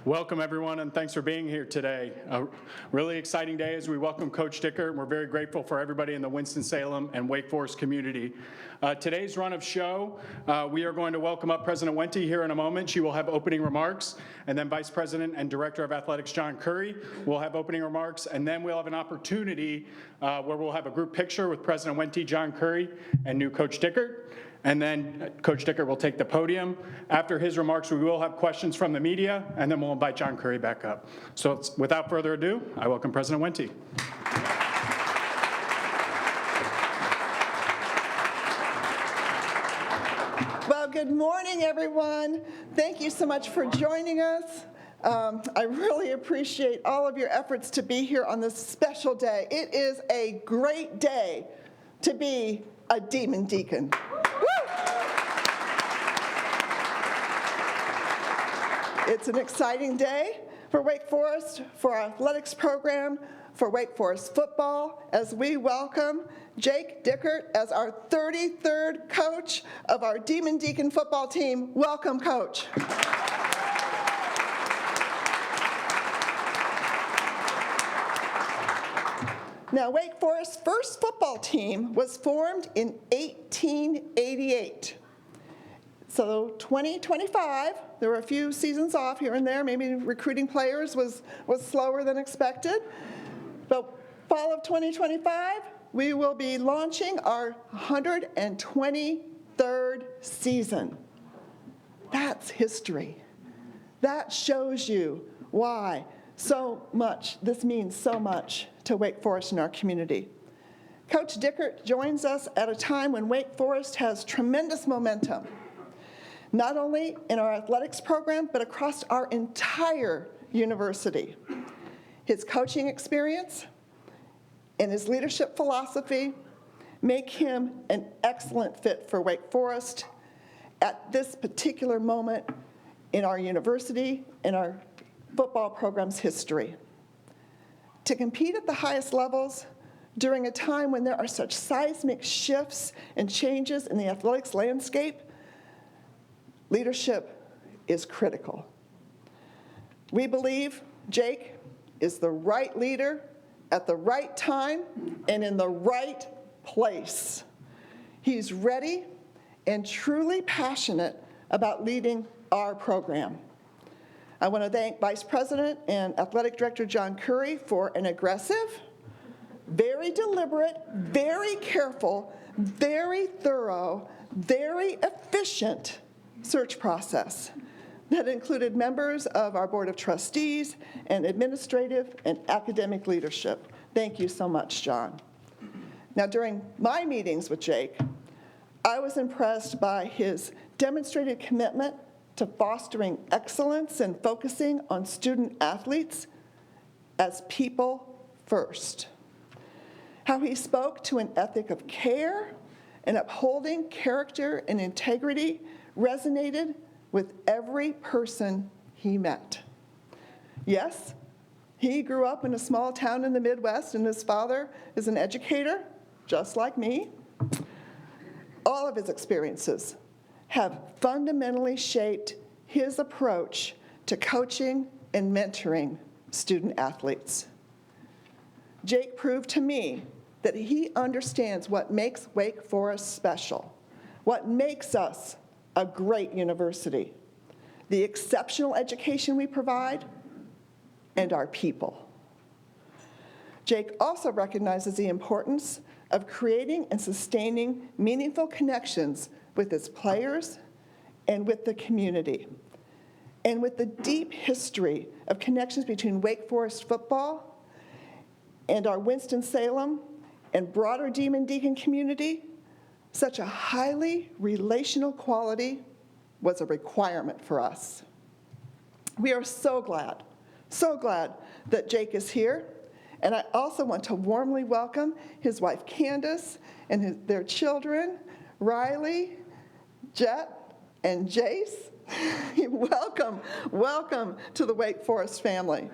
Welcome, everyone, and thanks for being here today. A really exciting day as we welcome Coach Dickert, and we're very grateful for everybody in the Winston-Salem and Wake Forest community. Today's run of show, we are going to welcome up President Wente here in a moment. She will have opening remarks, and then Vice President and Director of Athletics John Curry will have opening remarks, and then we'll have an opportunity where we'll have a group picture with President Wente, John Curry, and new Coach Dickert. And then Coach Dickert will take the podium. After his remarks, we will have questions from the media, and then we'll invite John Curry back up. So without further ado, I welcome President Wente. Well, good morning, everyone. Thank you so much for joining us. I really appreciate all of your efforts to be here on this special day. It is a great day to be a Demon Deacon. It's an exciting day for Wake Forest, for our athletics program, for Wake Forest football, as we welcome Jake Dickert as our 33rd coach of our Demon Deacon football team. Welcome, Coach. Now, Wake Forest's first football team was formed in 1888. So 2025, there were a few seasons off here and there. Maybe recruiting players was slower than expected. But fall of 2025, we will be launching our 123rd season. That's history. That shows you why this means so much to Wake Forest and our community. Coach Dickert joins us at a time when Wake Forest has tremendous momentum, not only in our athletics program, but across our entire university. His coaching experience and his leadership philosophy make him an excellent fit for Wake Forest at this particular moment in our university and our football program's history. To compete at the highest levels during a time when there are such seismic shifts and changes in the athletics landscape, leadership is critical. We believe Jake is the right leader at the right time and in the right place. He's ready and truly passionate about leading our program. I want to thank Vice President and Athletic Director John Curry for an aggressive, very deliberate, very careful, very thorough, very efficient search process that included members of our Board of Trustees and administrative and academic leadership. Thank you so much, John. Now, during my meetings with Jake, I was impressed by his demonstrated commitment to fostering excellence and focusing on student athletes as people first. How he spoke to an ethic of care and upholding character and integrity resonated with every person he met. Yes, he grew up in a small town in the Midwest, and his father is an educator, just like me. All of his experiences have fundamentally shaped his approach to coaching and mentoring student athletes. Jake proved to me that he understands what makes Wake Forest special, what makes us a great university, the exceptional education we provide, and our people. Jake also recognizes the importance of creating and sustaining meaningful connections with his players and with the community. And with the deep history of connections between Wake Forest football and our Winston-Salem and broader Demon Deacon community, such a highly relational quality was a requirement for us. We are so glad that Jake is here, And I also want to warmly welcome his wife Candace and their children, Riley, Jet, and Jace. Welcome, welcome to the Wake Forest family.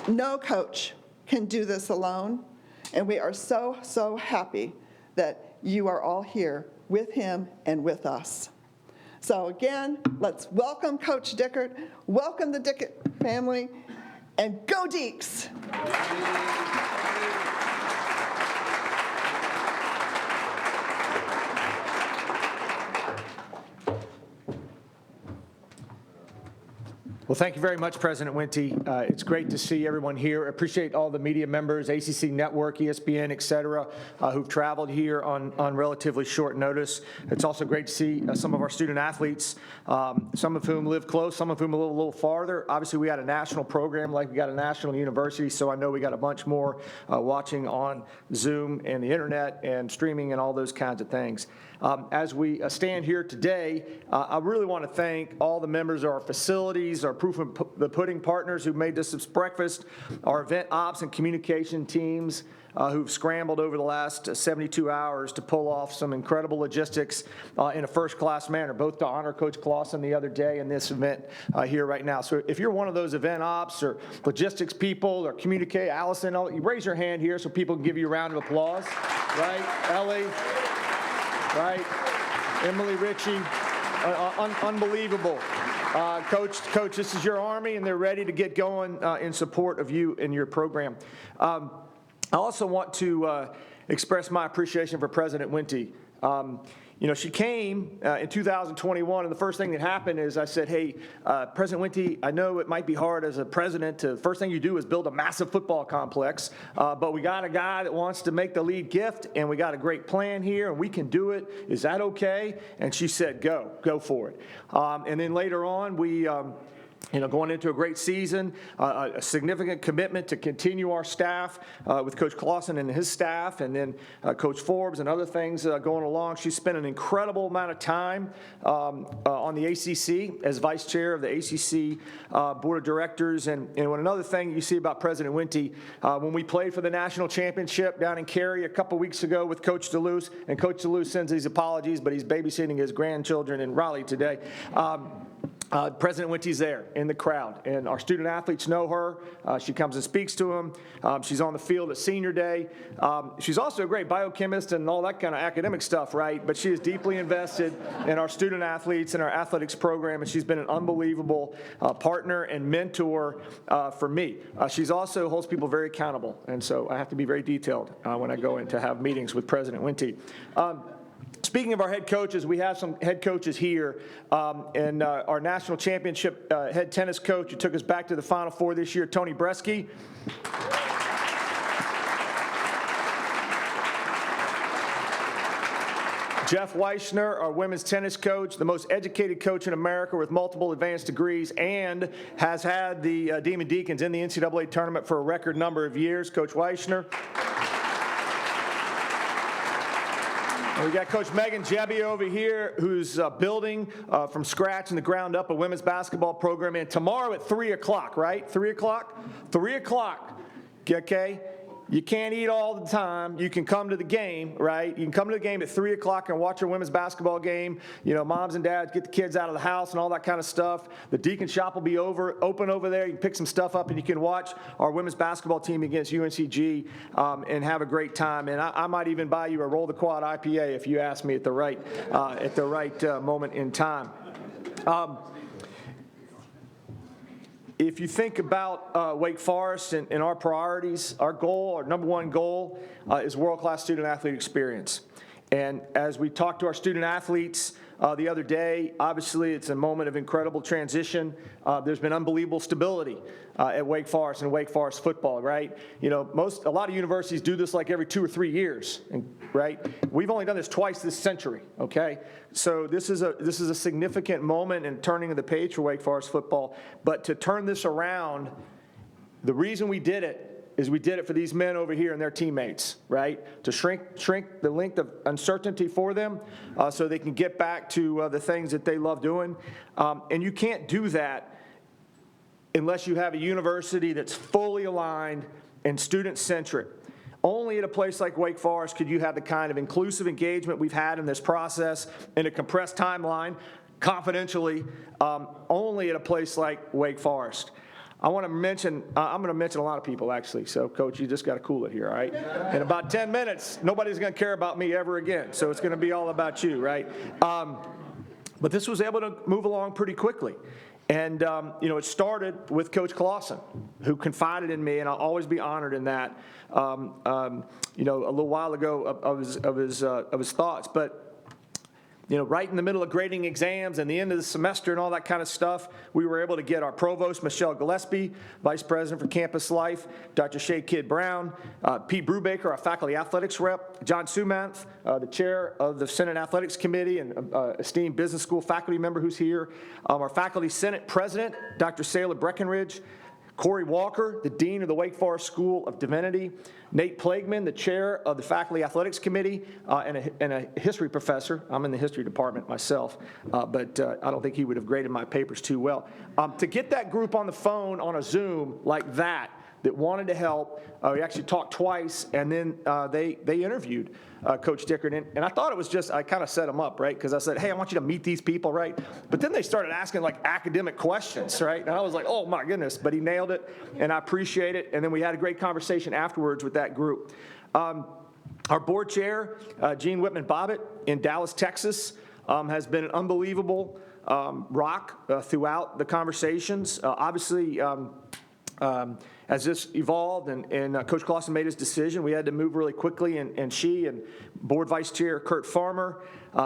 No coach can do this alone, and we are so, so happy that you are all here with him and with us. So again, let's welcome Coach Dickert, welcome the Dickert family, and go Deeks! Well, thank you very much, President Wente. It's great to see everyone here. I appreciate all the media members, ACC Network, ESPN, et cetera, who've traveled here on relatively short notice. It's also great to see some of our student athletes, some of whom live close, some of whom a little farther. Obviously, we got a national program like we got a national university, so I know we got a bunch more watching on Zoom and the internet and streaming and all those kinds of things. As we stand here today, I really want to thank all the members of our facilities, our Proof of the Pudding partners who made this breakfast, our event ops and communication teams who've scrambled over the last 72 hours to pull off some incredible logistics in a first-class manner, both to honor Coach Clausen the other day and this event here right now. So if you're one of those event ops or logistics people or communicate, Allison, you raise your hand here so people can give you a round of applause, right? Ellie, right? Emily Ritchie, unbelievable. Coach, this is your Army, and they're ready to get going in support of you and your program. I also want to express my appreciation for President Wente. She came in 2021, and the first thing that happened is I said, hey, President Wente, I know it might be hard as a president to, first thing you do is build a massive football complex, but we got a guy that wants to make the lead gift, and we got a great plan here, and we can do it. Is that okay? And she said, go for it. And then later on, we going into a great season, a significant commitment to continue our staff with Coach Clausen and his staff, and then Coach Forbes and other things going along. She spent an incredible amount of time on the ACC as vice chair of the ACC Board of Directors. And another thing you see about President Wente, when we played for the national championship down in Cary a couple weeks ago with Coach DeLuce, and Coach DeLuce sends his apologies, but he's babysitting his grandchildren in Raleigh today. President Wente's there in the crowd, and our student athletes know her. She comes and speaks to them. She's on the field at senior day. She's also a great biochemist and all that kind of academic stuff, right? But she is deeply invested in our student athletes and our athletics program, and she's been an unbelievable partner and mentor for me. She's also holds people very accountable, and so I have to be very detailed when I go in to have meetings with President Wente. Speaking of our head coaches, we have some head coaches here, and our national championship head tennis coach who took us back to the Final Four this year, Tony Bresky. Jeff Weichner, our women's tennis coach, the most educated coach in America with multiple advanced degrees, and has had the Demon Deacons in the NCAA tournament for a record number of years. Coach Weichner. We got Coach Megan Jebby over here, who's building from scratch and the ground up a women's basketball program. And tomorrow at 3 o'clock, right? 3 o'clock? 3 o'clock, okay? You can't eat all the time. You can come to the game, right? You can come to the game at 3 o'clock and watch your women's basketball game. Moms and dads get the kids out of the house and all that kind of stuff. The Deacon Shop will be open over there. You can pick some stuff up and you can watch our women's basketball team against UNCG and have a great time. And I might even buy you a Roll the Quad IPA if you ask me at the right moment in time. If you think about Wake Forest and our priorities, our goal, our number one goal is world-class student-athlete experience. And as we talk to our student athletes the other day, obviously it's a moment of incredible transition. There's been unbelievable stability at Wake Forest and Wake Forest football, right? A lot of universities do this like every 2 or 3 years, right? We've only done this twice this century, okay? So this is a significant moment in turning of the page for Wake Forest football. But to turn this around, the reason we did it is we did it for these men over here and their teammates, right? To shrink the length of uncertainty for them so they can get back to the things that they love doing. And you can't do that unless you have a university that's fully aligned and student-centric. Only at a place like Wake Forest could you have the kind of inclusive engagement we've had in this process in a compressed timeline, confidentially, only at a place like Wake Forest. I'm going to mention a lot of people, actually. So, Coach, you just got to cool it here, all right? In about 10 minutes, nobody's going to care about me ever again. So it's going to be all about you, right? But this was able to move along pretty quickly. And, it started with Coach Clausen, who confided in me, and I'll always be honored in that, a little while ago of his thoughts. But, right in the middle of grading exams and the end of the semester and all that kind of stuff, we were able to get our provost, Michelle Gillespie, vice president for campus life, Dr. Shay Kidd-Brown, Pete Brubaker, our faculty athletics rep, John Sumanth, the chair of the Senate Athletics Committee and esteemed business school faculty member who's here, our faculty senate president, Dr. Sayla Breckenridge, Corey Walker, the dean of the Wake Forest School of Divinity, Nate Plagueman, the chair of the Faculty Athletics Committee, and a history professor. I'm in the history department myself, but I don't think he would have graded my papers too well. To get that group on the phone on a Zoom like that wanted to help, we actually talked twice, and then they interviewed Coach Dickert. And I thought it was I kind of set them up, right? Because I said, hey, I want you to meet these people, right? But then they started asking like academic questions, right? And I was like, oh my goodness, but he nailed it, and I appreciate it. And then we had a great conversation afterwards with that group. Our board chair, Gene Whitman-Bobbitt in Dallas, Texas, has been an unbelievable rock throughout the conversations. Obviously, as this evolved and Coach Clausen made his decision, we had to move really quickly, and she and board vice chair Kurt Farmer,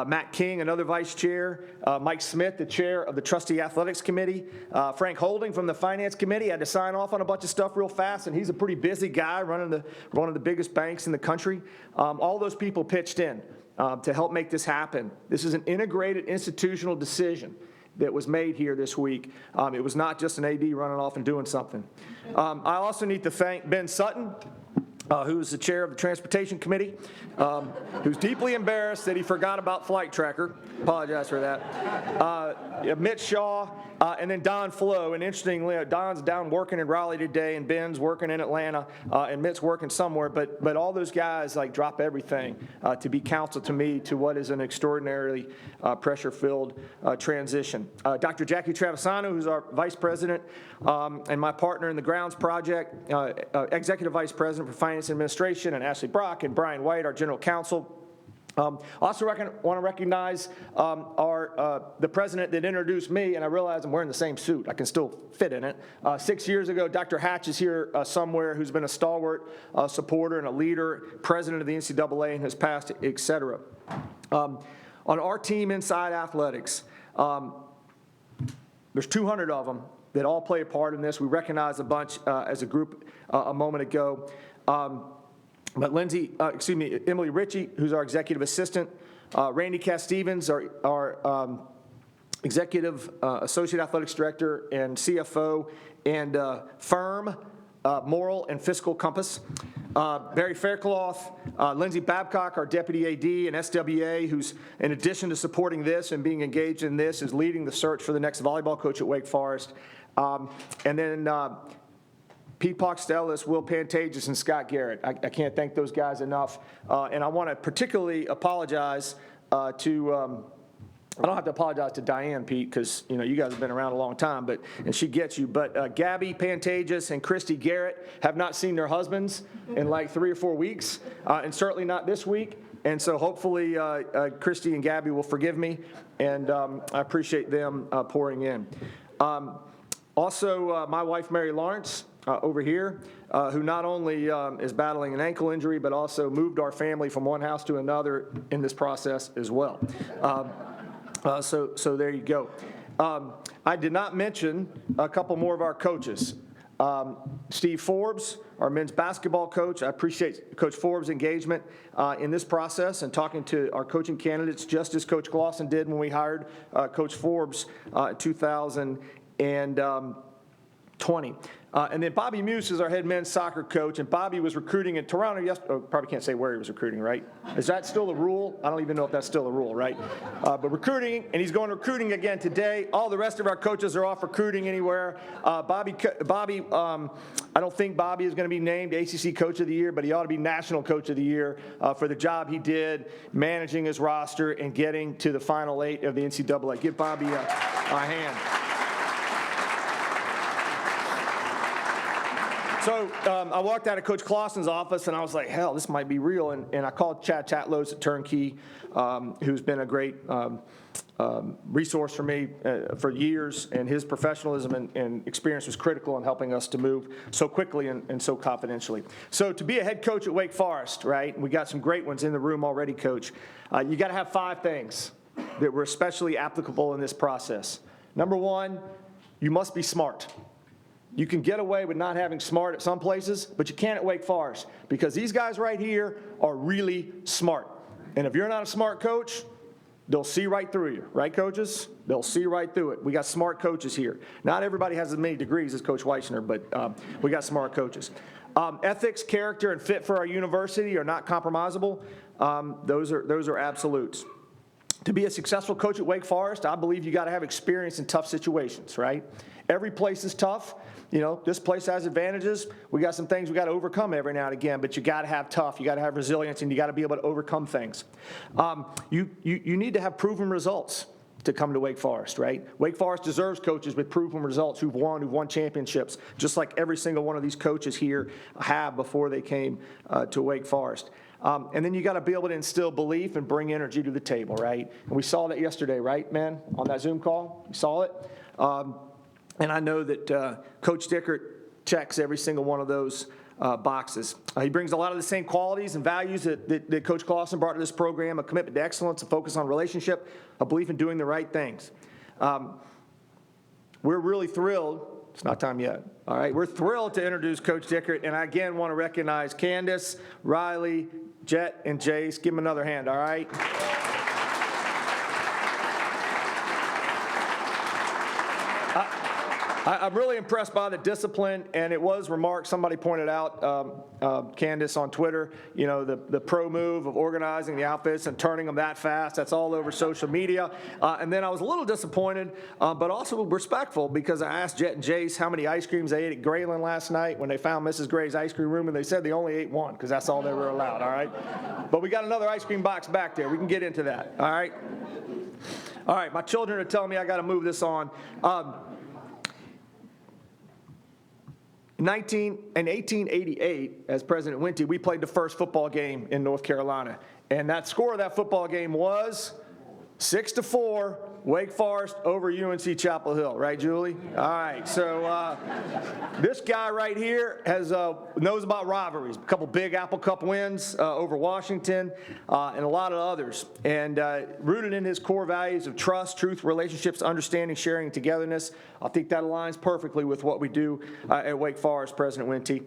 Matt King, another vice chair, Mike Smith, the chair of the trustee athletics committee, Frank Holding from the finance committee had to sign off on a bunch of stuff real fast, and he's a pretty busy guy running one of the biggest banks in the country. All those people pitched in to help make this happen. This is an integrated institutional decision that was made here this week. It was not just an AD running off and doing something. I also need to thank Ben Sutton, who's the chair of the Transportation Committee, who's deeply embarrassed that he forgot about Flight Tracker. Apologize for that. Mitch Shaw, and then Don Flo. And interestingly, Don's down working in Raleigh today, and Ben's working in Atlanta, and Mitt's working somewhere. But all those guys drop everything to be counsel to me to what is an extraordinarily pressure-filled transition. Dr. Jackie Travisano, who's our vice president and my partner in the Grounds Project, executive vice president for finance and administration, and Ashley Brock and Brian White, our general counsel. Also want to recognize the president that introduced me, and I realize I'm wearing the same suit. I can still fit in it. 6 years ago, Dr. Hatch is here somewhere, who's been a stalwart supporter and a leader, president of the NCAA and has passed, et cetera. On our team inside athletics, there's 200 of them that all play a part in this. We recognize a bunch as a group a moment ago. But Emily Ritchie, who's our executive assistant, Randy Cass-Stevens, our executive associate athletics director and CFO, and firm moral and fiscal compass. Barry Faircloth, Lindsay Babcock, our deputy AD and SWA, who's, in addition to supporting this and being engaged in this, is leading the search for the next volleyball coach at Wake Forest. And then Pete Poxtelis, Will Pantages, and Scott Garrett. I can't thank those guys enough. And I want to particularly apologize to I don't have to apologize to Diane, Pete, because you guys have been around a long time, and she gets you. But Gabby Pantages and Christy Garrett have not seen their husbands in like 3 or 4 weeks, and certainly not this week. And so hopefully Christy and Gabby will forgive me, and I appreciate them pouring in. Also, my wife, Mary Lawrence, over here, who not only is battling an ankle injury, but also moved our family from one house to another in this process as well. So there you go. I did not mention a couple more of our coaches. Steve Forbes, our men's basketball coach. I appreciate Coach Forbes' engagement in this process and talking to our coaching candidates, just as Coach Clausen did when we hired Coach Forbes in 2012. 20. And then Bobby Muse is our head men's soccer coach, and Bobby was recruiting in Toronto yesterday. Oh, probably can't say where he was recruiting, right? Is that still the rule? I don't even know if that's still the rule, right? But recruiting, and he's going recruiting again today. All the rest of our coaches are off recruiting anywhere. Bobby, I don't think Bobby is going to be named ACC Coach of the Year, but he ought to be National Coach of the Year for the job he did managing his roster and getting to the Final 8 of the NCAA. Give Bobby a hand. So I walked out of Coach Clausen's office, and I was like, hell, this might be real. And I called Chad Chatlos at Turnkey, who's been a great resource for me for years, and his professionalism and experience was critical in helping us to move so quickly and so confidentially. So to be a head coach at Wake Forest, right, and we got some great ones in the room already, Coach, you got to have 5 things that were especially applicable in this process. Number 1, you must be smart. You can get away with not having smart at some places, but you can't at Wake Forest, because these guys right here are really smart. And if you're not a smart coach, they'll see right through you, right, coaches? They'll see right through it. We got smart coaches here. Not everybody has as many degrees as Coach Weichner, but we got smart coaches. Ethics, character, and fit for our university are not compromisable. Those are absolutes. To be a successful coach at Wake Forest, I believe you got to have experience in tough situations, right? Every place is tough. You know, this place has advantages. We got some things we got to overcome every now and again, but you got to have tough. You got to have resilience, and you got to be able to overcome things. You need to have proven results to come to Wake Forest, right? Wake Forest deserves coaches with proven results who've won championships, just like every single one of these coaches here have before they came to Wake Forest. And then you got to be able to instill belief and bring energy to the table, right? And we saw that yesterday, right, man, on that Zoom call? You saw it? And I know that Coach Dickert checks every single one of those boxes. He brings a lot of the same qualities and values that Coach Clausen brought to this program: a commitment to excellence, a focus on relationship, a belief in doing the right things. We're really thrilled. It's not time yet. All right, we're thrilled to introduce Coach Dickert, and I again want to recognize Candace, Riley, Jet, and Jace. Give them another hand, all right? I'm really impressed by the discipline, and it was remarked, somebody pointed out, Candace on Twitter, you know, the pro move of organizing the outfits and turning them that fast. That's all over social media. And then I was a little disappointed, but also respectful, because I asked Jet and Jace how many ice creams they ate at Grayland last night when they found Mrs. Gray's ice cream room, and they said they only ate one, because that's all they were allowed, all right? But we got another ice cream box back there. We can get into that, all right? All right, my children are telling me I got to move this on. In 1888, as President Wente, we played the first football game in North Carolina. And that score of that football game was 6-4, Wake Forest over UNC Chapel Hill. Right, Julie? All right, so this guy right here knows about rivalries. A couple Big Apple Cup wins over Washington and a lot of others. And rooted in his core values of trust, truth, relationships, understanding, sharing, and togetherness. I think that aligns perfectly with what we do at Wake Forest, President Wente.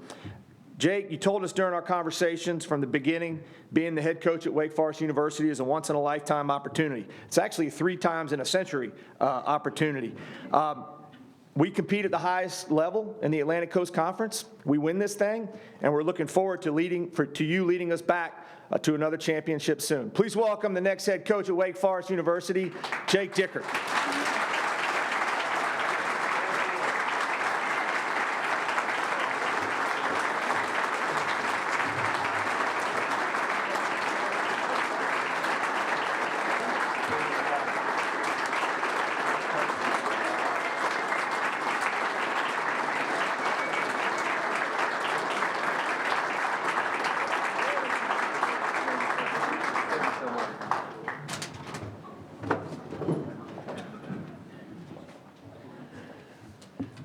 Jake, you told us during our conversations from the beginning, being the head coach at Wake Forest University is a once-in-a-lifetime opportunity. It's actually a 3 times in a century opportunity. We compete at the highest level in the Atlantic Coast Conference. We win this thing, and we're looking forward to you leading us back to another championship soon. Please welcome the next head coach at Wake Forest University, Jake Dickert.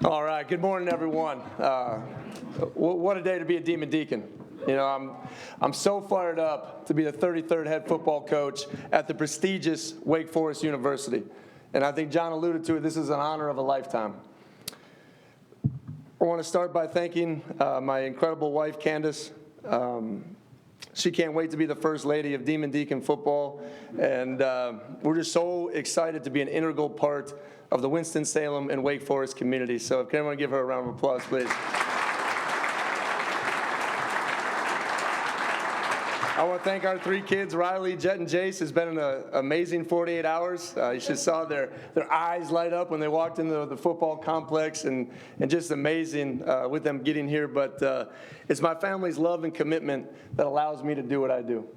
All right, good morning, everyone. What a day to be a Demon Deacon. You know, I'm so fired up to be the 33rd head football coach at the prestigious Wake Forest University. And I think John alluded to it, this is an honor of a lifetime. I want to start by thanking my incredible wife, Candace, She can't wait to be the first lady of Demon Deacon football, and we're just so excited to be an integral part of the Winston-Salem and Wake Forest community. So can everyone give her a round of applause, please? I want to thank our 3 kids, Riley, Jet, and Jace. It's been an amazing 48 hours. You just saw their eyes light up when they walked into the football complex, and just amazing with them getting here. But it's my family's love and commitment that allows me to do what I do.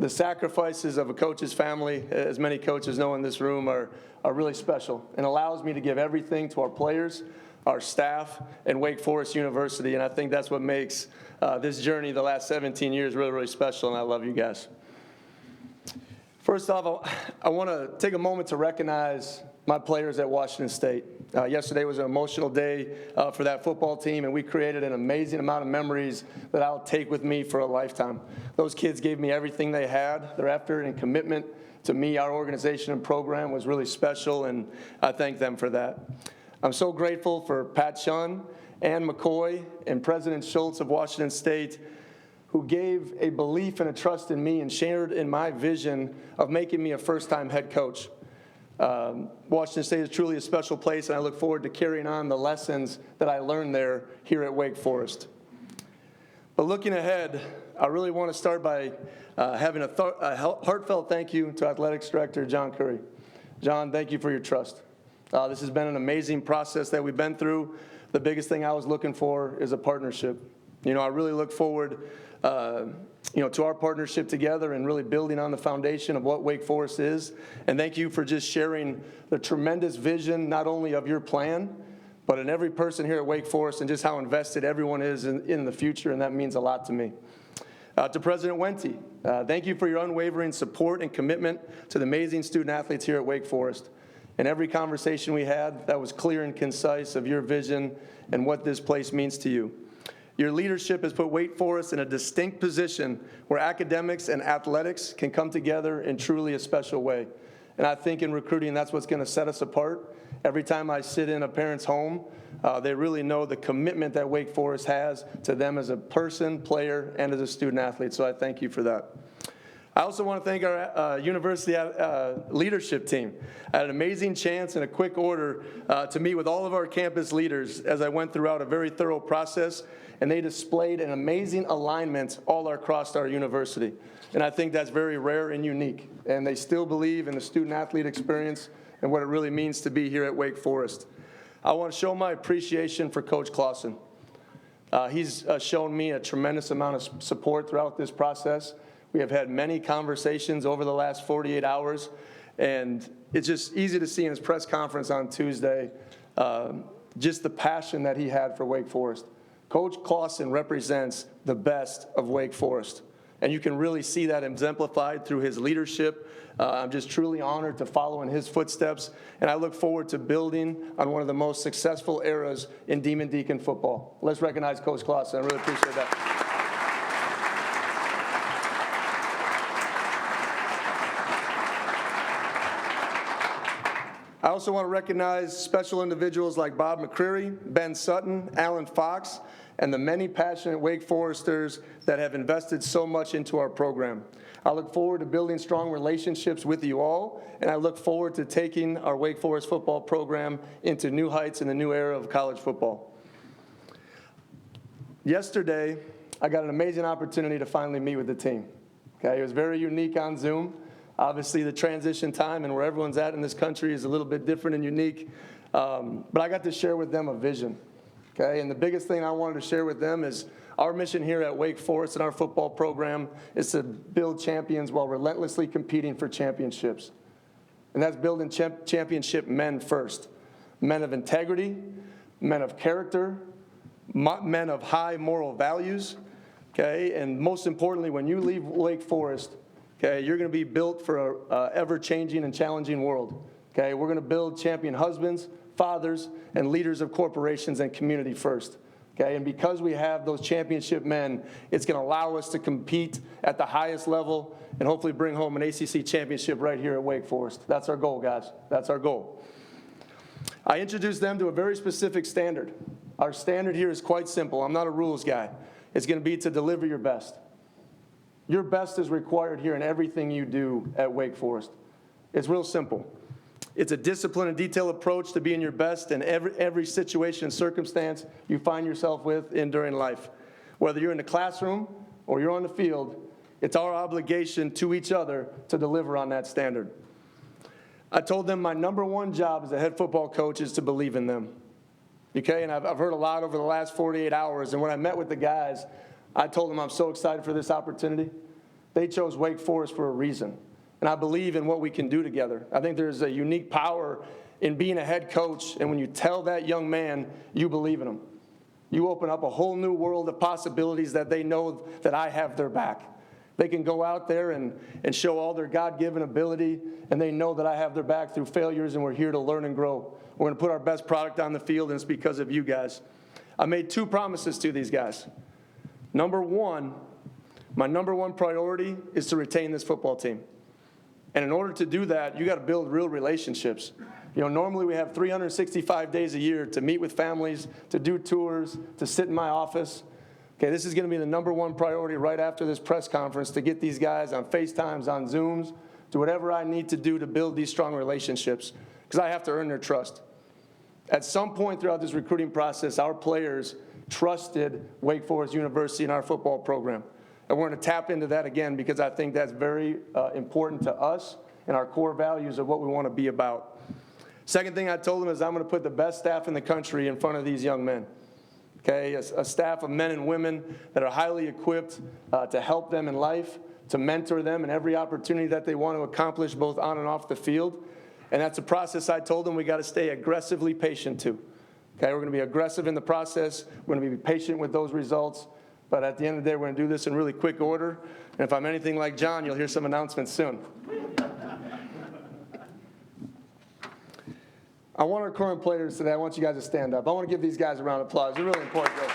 The sacrifices of a coach's family, as many coaches know in this room, are really special, and allows me to give everything to our players, our staff, and Wake Forest University. And I think that's what makes this journey the last 17 years really, really special, and I love you guys. First off, I want to take a moment to recognize my players at Washington State. Yesterday was an emotional day for that football team, and we created an amazing amount of memories that I'll take with me for a lifetime. Those kids gave me everything they had. Their effort and commitment to me, our organization and program, was really special, and I thank them for that. I'm so grateful for Pat Shunn, Ann McCoy, and President Schultz of Washington State, who gave a belief and a trust in me and shared in my vision of making me a first-time head coach. Washington State is truly a special place, and I look forward to carrying on the lessons that I learned there here at Wake Forest. But looking ahead, I really want to start by having a heartfelt thank you to Athletics Director John Curry. John, thank you for your trust. This has been an amazing process that we've been through. The biggest thing I was looking for is a partnership. I really look forward to our partnership together and really building on the foundation of what Wake Forest is. And thank you for just sharing the tremendous vision, not only of your plan, but in every person here at Wake Forest, and just how invested everyone is in the future, and that means a lot to me. To President Wente, thank you for your unwavering support and commitment to the amazing student athletes here at Wake Forest. In every conversation we had, that was clear and concise of your vision and what this place means to you. Your leadership has put Wake Forest in a distinct position where academics and athletics can come together in truly a special way. And I think in recruiting, that's what's going to set us apart. Every time I sit in a parent's home, they really know the commitment that Wake Forest has to them as a person, player, and as a student athlete. So I thank you for that. I also want to thank our university leadership team. I had an amazing chance in a quick order to meet with all of our campus leaders as I went throughout a very thorough process, and they displayed an amazing alignment all across our university. And I think that's very rare and unique. And they still believe in the student-athlete experience and what it really means to be here at Wake Forest. I want to show my appreciation for Coach Clausen. He's shown me a tremendous amount of support throughout this process. We have had many conversations over the last 48 hours, and it's just easy to see in his press conference on Tuesday just the passion that he had for Wake Forest. Coach Clausen represents the best of Wake Forest, and you can really see that exemplified through his leadership. I'm just truly honored to follow in his footsteps, and I look forward to building on one of the most successful eras in Demon Deacon football. Let's recognize Coach Clausen. I really appreciate that. I also want to recognize special individuals like Bob McCreary, Ben Sutton, Alan Fox, and the many passionate Wake Foresters that have invested so much into our program. I look forward to building strong relationships with you all, and I look forward to taking our Wake Forest football program into new heights in the new era of college football. Yesterday, I got an amazing opportunity to finally meet with the team. Okay, it was very unique on Zoom. Obviously, the transition time and where everyone's at in this country is a little bit different and unique. But I got to share with them a vision. Okay, and the biggest thing I wanted to share with them is our mission here at Wake Forest and our football program is to build champions while relentlessly competing for championships. And that's building championship men first. Men of integrity, men of character, men of high moral values. Okay, and most importantly, when you leave Wake Forest, okay, you're going to be built for an ever-changing and challenging world. Okay, we're going to build champion husbands, fathers, and leaders of corporations and community first. Okay, and because we have those championship men, it's going to allow us to compete at the highest level and hopefully bring home an ACC championship right here at Wake Forest. That's our goal, guys. That's our goal. I introduced them to a very specific standard. Our standard here is quite simple. I'm not a rules guy. It's going to be to deliver your best. Your best is required here in everything you do at Wake Forest. It's real simple. It's a disciplined and detailed approach to being your best in every situation and circumstance you find yourself during life. Whether you're in the classroom or you're on the field, it's our obligation to each other to deliver on that standard. I told them my number one job as a head football coach is to believe in them. Okay, and I've heard a lot over the last 48 hours, and when I met with the guys, I told them I'm so excited for this opportunity. They chose Wake Forest for a reason, and I believe in what we can do together. I think there's a unique power in being a head coach, and when you tell that young man you believe in him, you open up a whole new world of possibilities that they know that I have their back. They can go out there and show all their God-given ability, and they know that I have their back through failures, and we're here to learn and grow. We're going to put our best product on the field, and it's because of you guys. I made 2 promises to these guys. Number one, my number one priority is to retain this football team. And in order to do that, you got to build real relationships. You know, normally we have 365 days a year to meet with families, to do tours, to sit in my office. Okay, this is going to be the number one priority right after this press conference, to get these guys on FaceTimes, on Zooms, do whatever I need to do to build these strong relationships, because I have to earn their trust. At some point throughout this recruiting process, our players trusted Wake Forest University and our football program. And we're going to tap into that again, because I think that's very important to us and our core values of what we want to be about. Second thing I told them is I'm going to put the best staff in the country in front of these young men. Okay, a staff of men and women that are highly equipped to help them in life, to mentor them in every opportunity that they want to accomplish both on and off the field. And that's a process I told them we got to stay aggressively patient to. Okay, we're going to be aggressive in the process. We're going to be patient with those results. But at the end of the day, we're going to do this in really quick order. And if I'm anything like John, you'll hear some announcements soon. I want our current players today, I want you guys to stand up. I want to give these guys a round of applause. They're really important to us.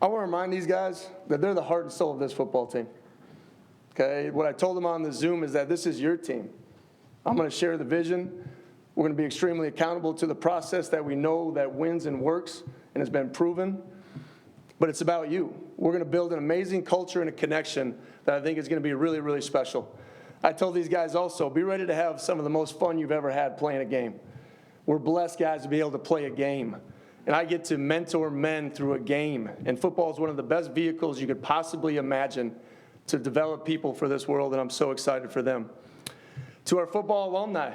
I want to remind these guys that they're the heart and soul of this football team. Okay, what I told them on the Zoom is that this is your team. I'm going to share the vision. We're going to be extremely accountable to the process that we know that wins and works and has been proven. But it's about you. We're going to build an amazing culture and a connection that I think is going to be really, really special. I told these guys also, be ready to have some of the most fun you've ever had playing a game. We're blessed, guys, to be able to play a game. And I get to mentor men through a game. And football is one of the best vehicles you could possibly imagine to develop people for this world, and I'm so excited for them. To our football alumni,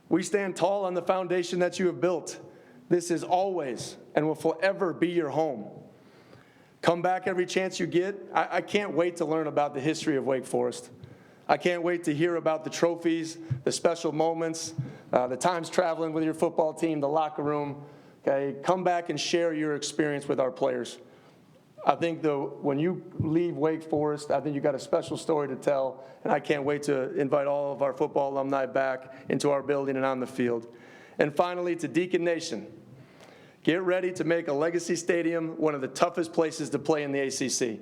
we stand tall on the foundation that you have built. This is always and will forever be your home. Come back every chance you get. I can't wait to learn about the history of Wake Forest. I can't wait to hear about the trophies, the special moments, the times traveling with your football team, the locker room. Okay, come back and share your experience with our players. I think when you leave Wake Forest, I think you got a special story to tell, and I can't wait to invite all of our football alumni back into our building and on the field. And finally, to Deacon Nation, get ready to make a Legacy Stadium one of the toughest places to play in the ACC.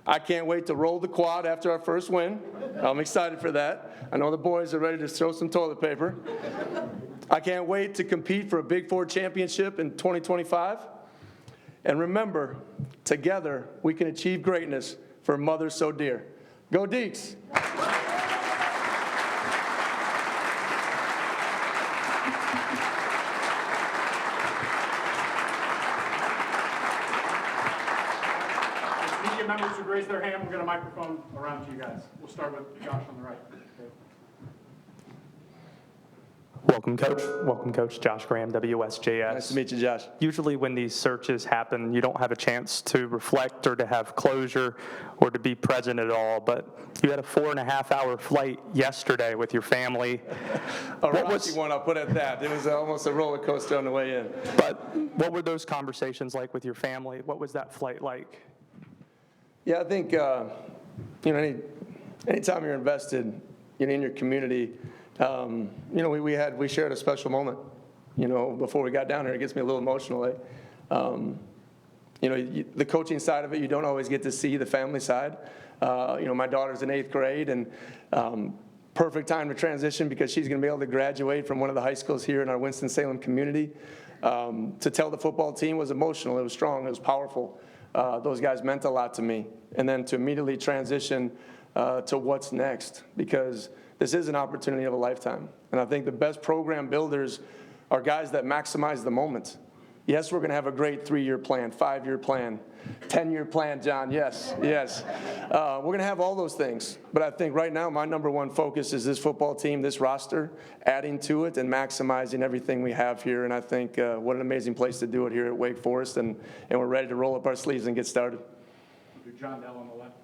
I can't wait to roll the quad after our first win. I'm excited for that. I know the boys are ready to throw some toilet paper. I can't wait to compete for a Big Four championship in 2025. And remember, together we can achieve greatness for a mother so dear. Go Deeks! Media members would raise their hand. We'll get a microphone around to you guys. We'll start with Josh on the right. Welcome, Coach. Welcome, Coach. Josh Graham, WSJS. Nice to meet you, Josh. Usually when these searches happen, you don't have a chance to reflect or to have closure or to be present at all, but you had a 4.5-hour flight yesterday with your family. A rocky one, I'll put it at that. It was almost a roller coaster on the way in. But what were those conversations like with your family? What was that flight like? Yeah, I think, anytime you're invested in your community, we shared a special moment, before we got down here. It gets me a little emotional. The coaching side of it, you don't always get to see the family side. My daughter's in 8th grade, and perfect time to transition because she's going to be able to graduate from one of the high schools here in our Winston-Salem community. To tell the football team was emotional. It was strong. It was powerful. Those guys meant a lot to me. And then to immediately transition to what's next, because this is an opportunity of a lifetime. And I think the best program builders are guys that maximize the moment. Yes, we're going to have a great 3-year plan, 5-year plan, 10-year plan, John, yes. We're going to have all those things. But I think right now my number one focus is this football team, this roster, adding to it and maximizing everything we have here. And I think what an amazing place to do it here at Wake Forest. And we're ready to roll up our sleeves and get started. John Dell on the left.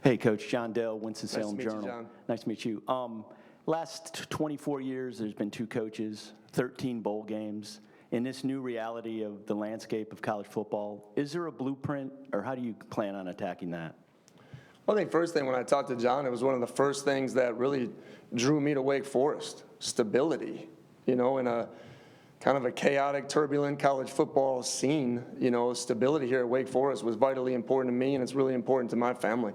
Hey, Coach. John Dell, Winston-Salem Nice to meet you, Journal. John. Nice to meet you. Last 24 years, there's been 2 coaches, 13 bowl games. In this new reality of the landscape of college football, is there a blueprint, or how do you plan on attacking that? Well, I think first thing when I talked to John, it was one of the first things that really drew me to Wake Forest, stability. In a kind of a chaotic, turbulent college football scene, stability here at Wake Forest was vitally important to me, and it's really important to my family.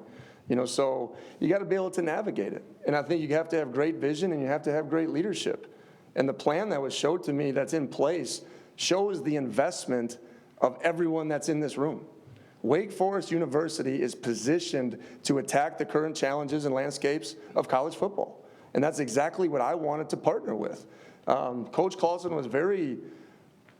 So you got to be able to navigate it. And I think you have to have great vision and you have to have great leadership. And the plan that was showed to me that's in place shows the investment of everyone that's in this room. Wake Forest University is positioned to attack the current challenges and landscapes of college football. And that's exactly what I wanted to partner with. Coach Clausen was very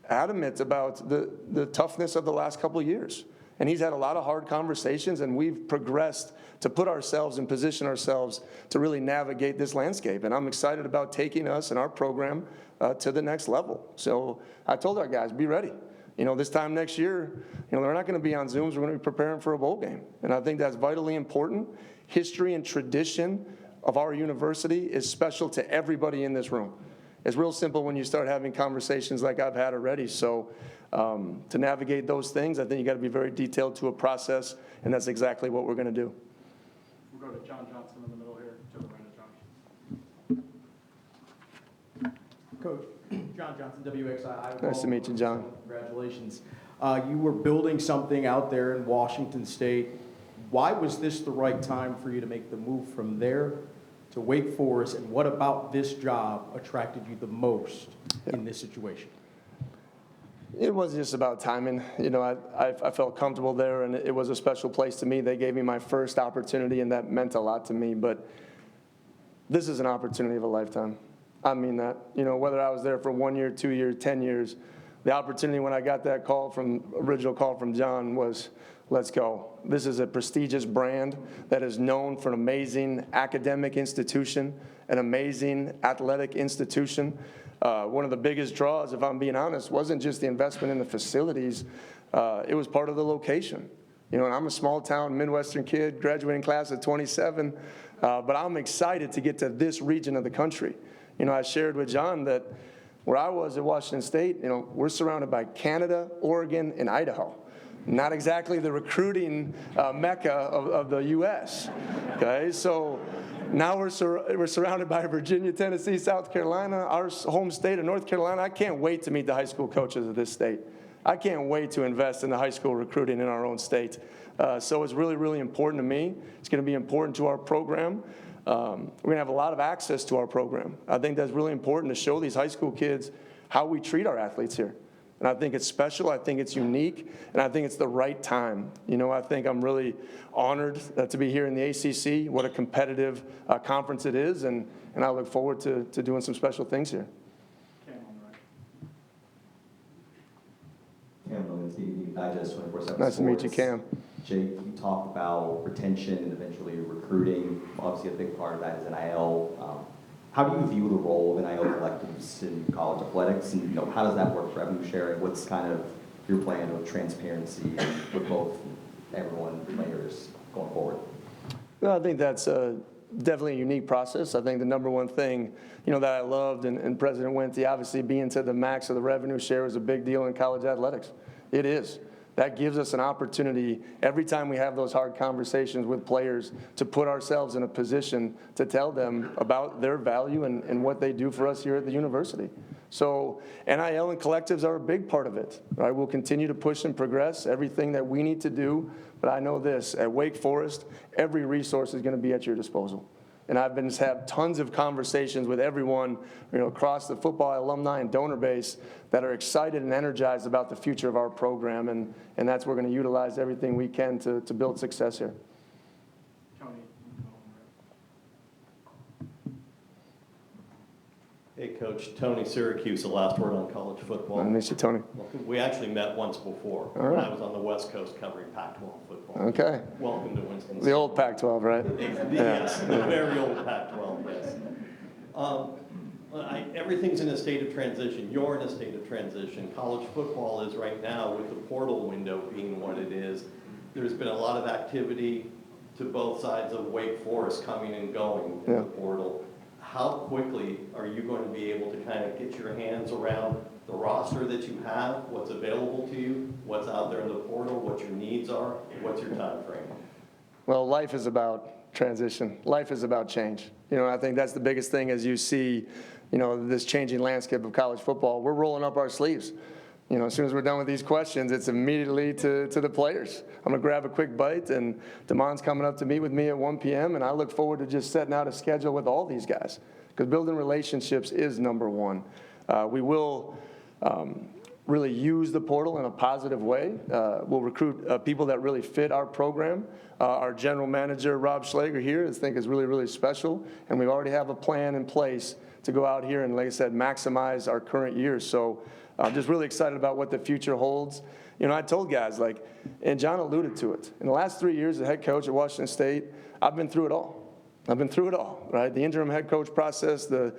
adamant about the toughness of the last couple of years. And he's had a lot of hard conversations, and we've progressed to put ourselves and position ourselves to really navigate this landscape. And I'm excited about taking us and our program to the next level. So I told our guys, be ready. This time next year, they're not going to be on Zooms. We're going to be preparing for a bowl game. And I think that's vitally important. History and tradition of our university is special to everybody in this room. It's real simple when you start having conversations like I've had already. So to navigate those things, I think you got to be very detailed to a process, and that's exactly what we're going to do. We'll go to John Johnson in the middle here, to the right of Josh. Coach, John Johnson, WXI. Nice to meet you, John. Congratulations. You were building something out there in Washington State. Why was this the right time for you to make the move from there to Wake Forest, and what about this job attracted you the most in this situation? It wasn't just about timing. I felt comfortable there, and it was a special place to me. They gave me my first opportunity, and that meant a lot to me. But this is an opportunity of a lifetime. I mean that. Whether I was there for 1 year, 2 years, 10 years, the opportunity when I got that original call from John was, let's go. This is a prestigious brand that is known for an amazing academic institution, an amazing athletic institution. One of the biggest draws, if I'm being honest, wasn't just the investment in the facilities. It was part of the location. And I'm a small town Midwestern kid, graduating class of 27, but I'm excited to get to this region of the country. I shared with John that where I was at Washington State, we're surrounded by Canada, Oregon, and Idaho. Not exactly the recruiting mecca of the U.S., okay? So now we're surrounded by Virginia, Tennessee, South Carolina, our home state of North Carolina. I can't wait to meet the high school coaches of this state. I can't wait to invest in the high school recruiting in our own state. So it's really, really important to me. It's going to be important to our program. We're going to have a lot of access to our program. I think that's really important to show these high school kids how we treat our athletes here. And I think it's special, I think it's unique, and I think it's the right time. I think I'm really honored to be here in the ACC, what a competitive conference it is, and I look forward to doing some special things here. Cam on the right. Cam Williams, DVD Digest 24/7 Nice to meet you, Sports. Cam. Jake, you talked about retention and eventually recruiting. Obviously, a big part of that is NIL. How do you view the role of NIL collectives in college athletics, and how does that work for revenue sharing? What's kind of your plan of transparency with both everyone, players, going forward? Well, I think that's definitely a unique process. I think the number one thing, that I loved, and President Wente, obviously being to the max of the revenue share is a big deal in college athletics. It is. That gives us an opportunity every time we have those hard conversations with players to put ourselves in a position to tell them about their value and what they do for us here at the university. So NIL and collectives are a big part of it, right? We'll continue to push and progress everything that we need to do, but I know this, at Wake Forest, every resource is going to be at your disposal. And I've been have tons of conversations with everyone, across the football alumni and donor base that are excited and energized about the future of our program, and that's we're going to utilize everything we can to build success here. Hey, Coach. Tony Syracuse, the last word on college football. Nice to meet you, Tony. We actually met once before All right. when I was on the West Coast covering Pac-12 football. Okay. Welcome to Winston. The old Pac-12, right? Yes, the very old Pac-12, yes. Everything's in a state of transition. You're in a state of transition. College football is right now, with the portal window being what it is. There's been a lot of activity to both sides of Wake Forest coming and going in the portal. How quickly are you going to be able to kind of get your hands around the roster that you have, what's available to you, what's out there in the portal, what your needs are, what's your time frame? Well, life is about transition. Life is about change. I think that's the biggest thing as you see, this changing landscape of college football. We're rolling up our sleeves. As soon as we're done with these questions, it's immediately to the players. I'm going to grab a quick bite, and Damon's coming up to meet with me at 1 p.m., and I look forward to just setting out a schedule with all these guys, because building relationships is number one. We will really use the portal in a positive way. We'll recruit people that really fit our program. Our general manager, Rob Schlager, here, I think is really, really special, and we already have a plan in place to go out here and, like I said, maximize our current year. So I'm just really excited about what the future holds. I told guys, and John alluded to it, in the last 3 years as head coach at Washington State, I've been through it all. Right? The interim head coach process, the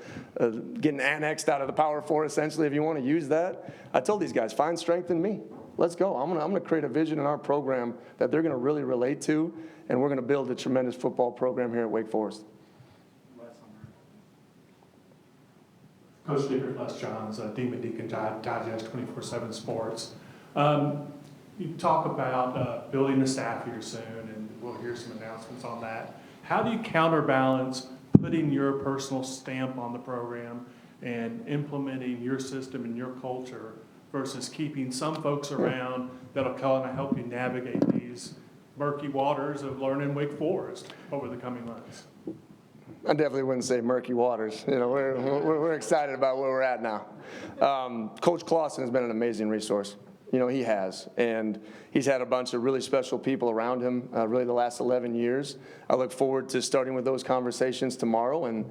getting annexed out of the Power Four, essentially, if you want to use that. I told these guys, find strength in me. Let's go. I'm going to create a vision in our program that they're going to really relate to, and we're going to build a tremendous football program here at Wake Forest. Coach Dickert, Les Johns, Demon Deacon Digest 24/7 Sports. You talk about building a staff here soon, and we'll hear some announcements on that. How do you counterbalance putting your personal stamp on the program and implementing your system and your culture versus keeping some folks around that'll kind of help you navigate these murky waters of learning Wake Forest over the coming months? I definitely wouldn't say murky waters. We're excited about where we're at now. Coach Clausen has been an amazing resource. He has, and he's had a bunch of really special people around him really the last 11 years. I look forward to starting with those conversations tomorrow, and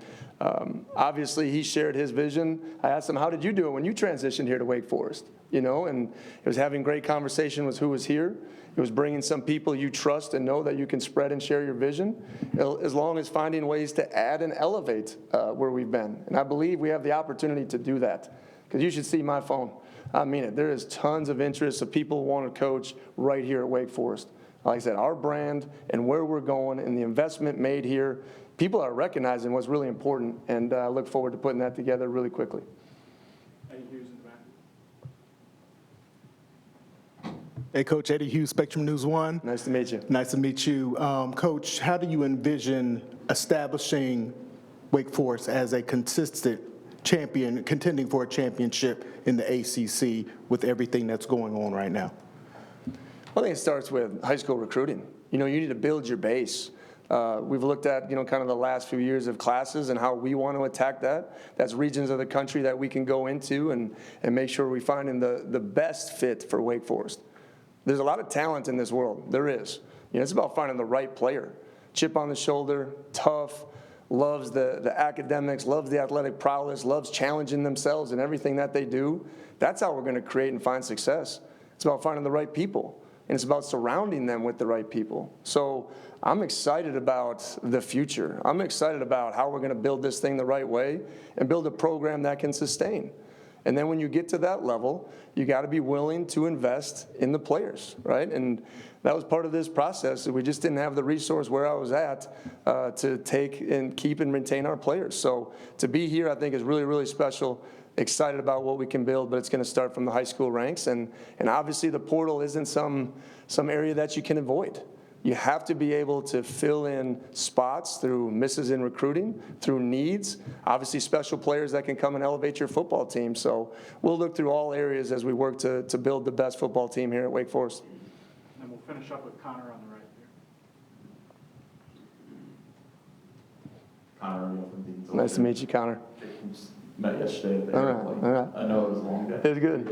obviously he shared his vision. I asked him, how did you do it when you transitioned here to Wake Forest? And it was having great conversation with who was here. It was bringing some people you trust and know that you can spread and share your vision, as long as finding ways to add and elevate where we've been. And I believe we have the opportunity to do that, because you should see my phone. I mean it. There is tons of interest of people who want to coach right here at Wake Forest. Like I said, our brand and where we're going and the investment made here, people are recognizing what's really important, and I look forward to putting that together really quickly. Hey, Coach, Eddie Hughes, Spectrum News 1. Nice to meet you. Nice to meet you. Coach, how do you envision establishing Wake Forest as a consistent champion, contending for a championship in the ACC with everything that's going on right now? I think it starts with high school recruiting. You need to build your base. We've looked at, kind of the last few years of classes and how we want to attack that. That's regions of the country that we can go into and make sure we find in the best fit for Wake Forest. There's a lot of talent in this world. There is. It's about finding the right player. Chip on the shoulder, tough, loves the academics, loves the athletic prowess, loves challenging themselves in everything that they do. That's how we're going to create and find success. It's about finding the right people, and it's about surrounding them with the right people. So I'm excited about the future. I'm excited about how we're going to build this thing the right way and build a program that can sustain. And then when you get to that level, you got to be willing to invest in the players, right? And that was part of this process. We just didn't have the resource where I was at to take and keep and retain our players. So to be here, I think, is really, really special. Excited about what we can build, but it's going to start from the high school ranks. And obviously the portal isn't some area that you can avoid. You have to be able to fill in spots through misses in recruiting, through needs, obviously special players that can come and elevate your football team. So we'll look through all areas as we work to build the best football team here at Wake Forest. And we'll finish up with Connor on the right here. Connor O'Neill from Dean's. Nice to meet you, Connor. Met yesterday at the All right, airplane. all right. I know it was a long day. It's good.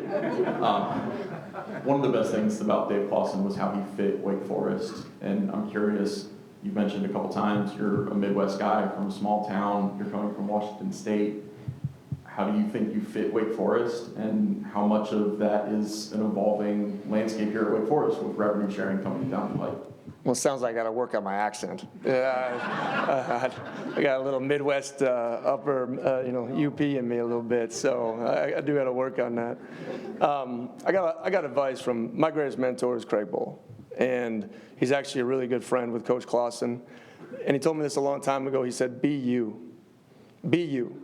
One of the best things about Dave Clawson was how he fit Wake Forest. And I'm curious, you mentioned a couple times you're a Midwest guy from a small town, you're coming from Washington State. How do you think you fit Wake Forest, and how much of that is an evolving landscape here at Wake Forest with revenue sharing coming down the pipe? Well, it sounds like I got to work on my accent. Yeah, I got a little Midwest upper, UP in me a little bit, so I do got to work on that. I got advice from my greatest mentor is Craig Bowl, and he's actually a really good friend with Coach Clawson. And he told me this a long time ago. He said, "Be you, be you,"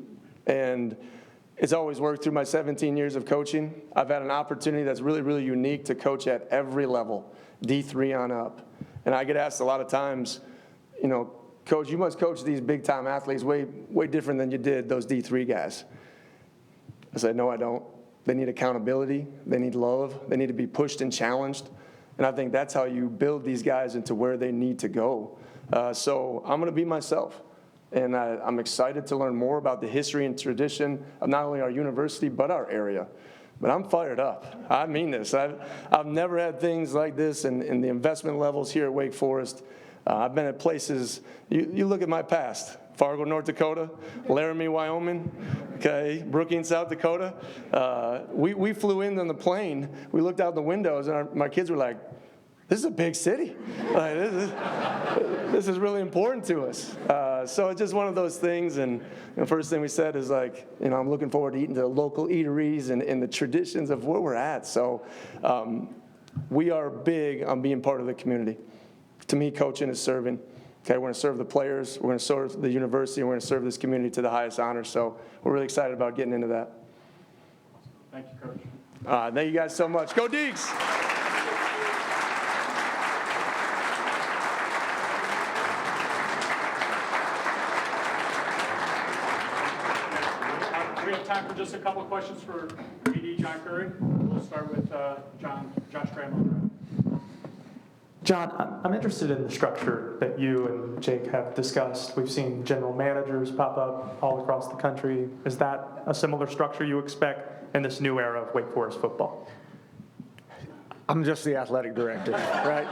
and it's always worked through my 17 years of coaching. I've had an opportunity that's really, really unique to coach at every level, D3 on up. And I get asked a lot of times, Coach, you must coach these big-time athletes way different than you did those D3 guys. I said, no, I don't. They need accountability. They need love. They need to be pushed and challenged. And I think that's how you build these guys into where they need to go. So I'm going to be myself. And I'm excited to learn more about the history and tradition of not only our university, but our area. But I'm fired up. I mean this. I've never had things like this in the investment levels here at Wake Forest. I've been at places, you look at my past, Fargo, North Dakota, Laramie, Wyoming, okay, Brookings, South Dakota. We flew in on the plane. We looked out the windows, and my kids were like, this is a big city. Like, this is really important to us. So it's just one of those things. And the first thing we said is like, I'm looking forward to eating the local eateries and the traditions of where we're at. So we are big on being part of the community. To me, coaching is serving. Okay, we're going to serve the players, we're going to serve the university, and we're going to serve this community to the highest honor. So we're really excited about getting into that. Thank you, Coach. Thank you guys so much. Go Deeks! We have time for just a couple of questions for BD John Curry. We'll start with Josh Trammell. John, I'm interested in the structure that you and Jake have discussed. We've seen general managers pop up all across the country. Is that a similar structure you expect in this new era of Wake Forest football? I'm just the athletic director, right?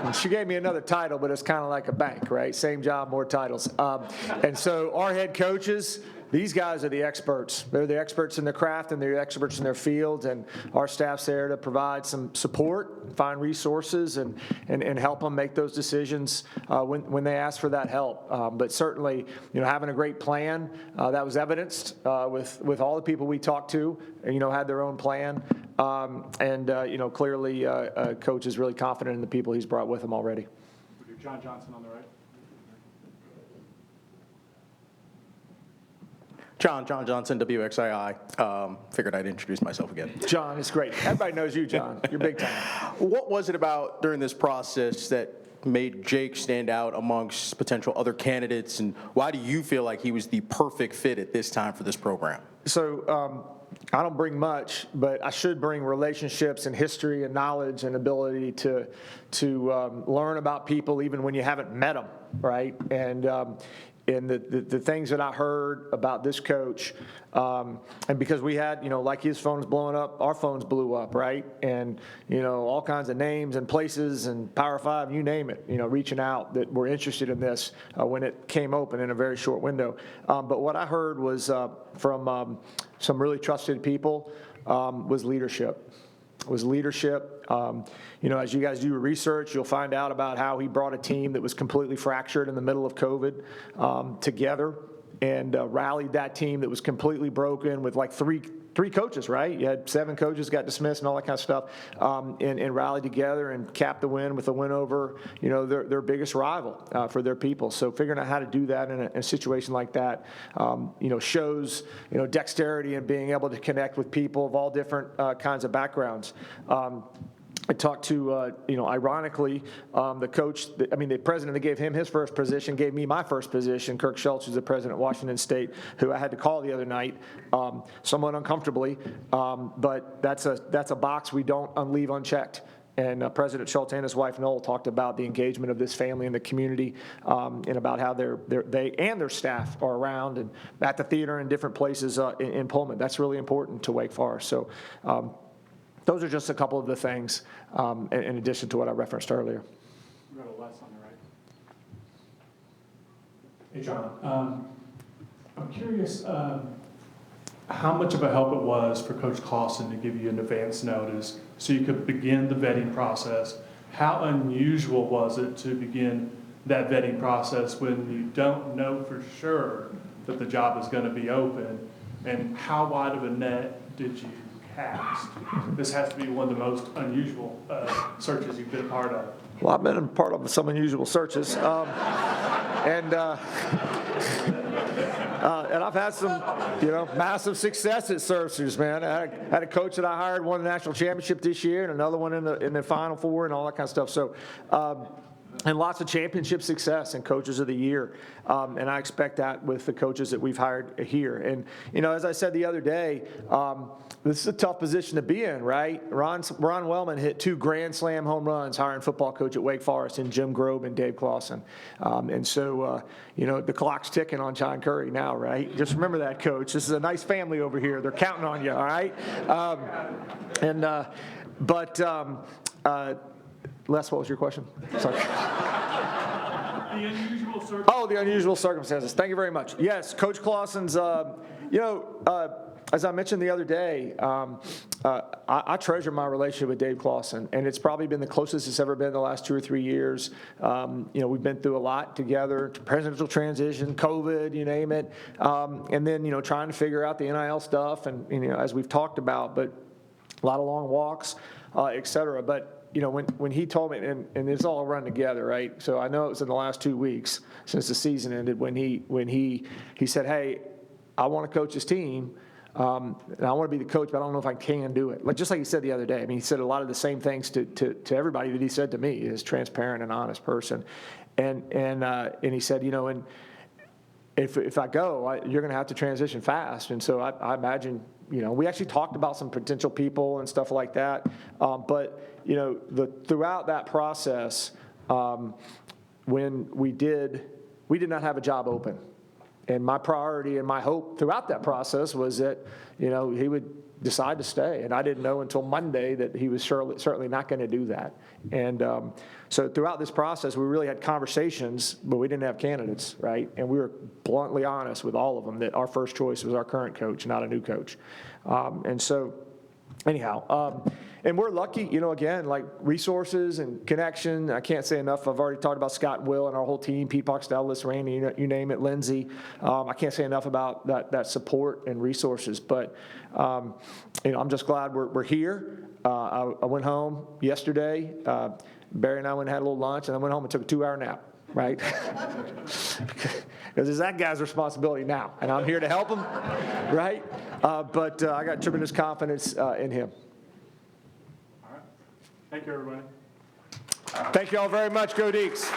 And she gave me another title, but it's kind of like a bank, right? Same job, more titles. And so our head coaches, these guys are the experts. They're the experts in their craft and they're the experts in their field, and our staff's there to provide some support, find resources, and help them make those decisions when they ask for that help. But certainly, having a great plan, that was evidenced with all the people we talked to, had their own plan. Clearly, Coach is really confident in the people he's brought with him already. We'll do John Johnson on the right. John Johnson, WXII. Figured I'd introduce myself again. John, it's great. Everybody knows you, John. You're big time. What was it about during this process that made Jake stand out amongst potential other candidates, and why do you feel like he was the perfect fit at this time for this program? So I don't bring much, but I should bring relationships and history and knowledge and ability to learn about people even when you haven't met them, right? And the things that I heard about this coach, and because we had, like his phone's blowing up, our phones blew up, right? And, all kinds of names and places and Power 5, you name it, reaching out that were interested in this when it came open in a very short window. But what I heard was from some really trusted people was leadership. As you guys do your research, you'll find out about how he brought a team that was completely fractured in the middle of COVID together and rallied that team that was completely broken with like three coaches, right? You had 7 coaches got dismissed and all that kind of stuff, and rallied together and capped the win with a win over, their biggest rival for their people. So figuring out how to do that in a situation like that, shows, dexterity and being able to connect with people of all different kinds of backgrounds. I talked to, ironically, the coach, the president that gave him his first position gave me my first position, Kirk Schultz, who's the president of Washington State, who I had to call the other night, somewhat uncomfortably, but that's a box we don't leave unchecked. And President Schultz and his wife, Noel, talked about the engagement of this family in the community and about how they and their staff are around and at the theater and different places in Pullman. That's really important to Wake Forest. So those are just a couple of the things in addition to what I referenced earlier. We've got a Les on the right. Hey, John. I'm curious how much of a help it was for Coach Clausen to give you an advance notice so you could begin the vetting process. How unusual was it to begin that vetting process when you don't know for sure that the job is going to be open? And how wide of a net did you cast? This has to be one of the most unusual searches you've been a part of. Well, I've been a part of some unusual searches. And I've had some, massive success at searches, man. I had a coach that I hired, won the national championship this year, and another one in the Final Four and all that kind of stuff. So, and lots of championship success and coaches of the year. And I expect that with the coaches that we've hired here. And, as I said the other day, this is a tough position to be in, right? Ron Wellman hit 2 grand slam home runs hiring football coach at Wake Forest in Jim Grobe and Dave Clausen. And so, the clock's ticking on John Curry now, right? Just remember that, Coach. This is a nice family over here. They're counting on you, all right? Les, what was your question? Sorry. The unusual circumstances. Oh, the unusual circumstances. Thank you very much. Yes, Coach Clausen's, as I mentioned the other day, I treasure my relationship with Dave Clausen, and it's probably been the closest it's ever been the last 2 or 3 years. We've been through a lot together, presidential transition, COVID, you name it, and then, trying to figure out the NIL stuff, and, as we've talked about, but a lot of long walks, et cetera. But when he told me, and it's all run together, right? So I know it was in the last 2 weeks since the season ended when he said, hey, I want to coach this team, and I want to be the coach, but I don't know if I can do it. Just like he said the other day. I mean, he said a lot of the same things to everybody that he said to me. He's a transparent and honest person. And he said, and if I go, you're going to have to transition fast. And so I imagine, we actually talked about some potential people and stuff like that. But, throughout that process, when we did not have a job open. And my priority and my hope throughout that process was that, he would decide to stay. And I didn't know until Monday that he was certainly not going to do that. And so throughout this process, we really had conversations, but we didn't have candidates, right? And we were bluntly honest with all of them that our first choice was our current coach, not a new coach. And so anyhow, and we're lucky, again, like resources and connection. I can't say enough. I've already talked about Scott and Will and our whole team, Pete Poxtelis, Randy, you name it, Lindsay. I can't say enough about that support and resources. But, I'm just glad we're here. I went home yesterday. Barry and I went and had a little lunch, and I went home and took a 2-hour nap, right? Because it's that guy's responsibility now, and I'm here to help him, right? But I got tremendous confidence in him. All right. Thank you, everybody. Thank you all very much. Go Deeks.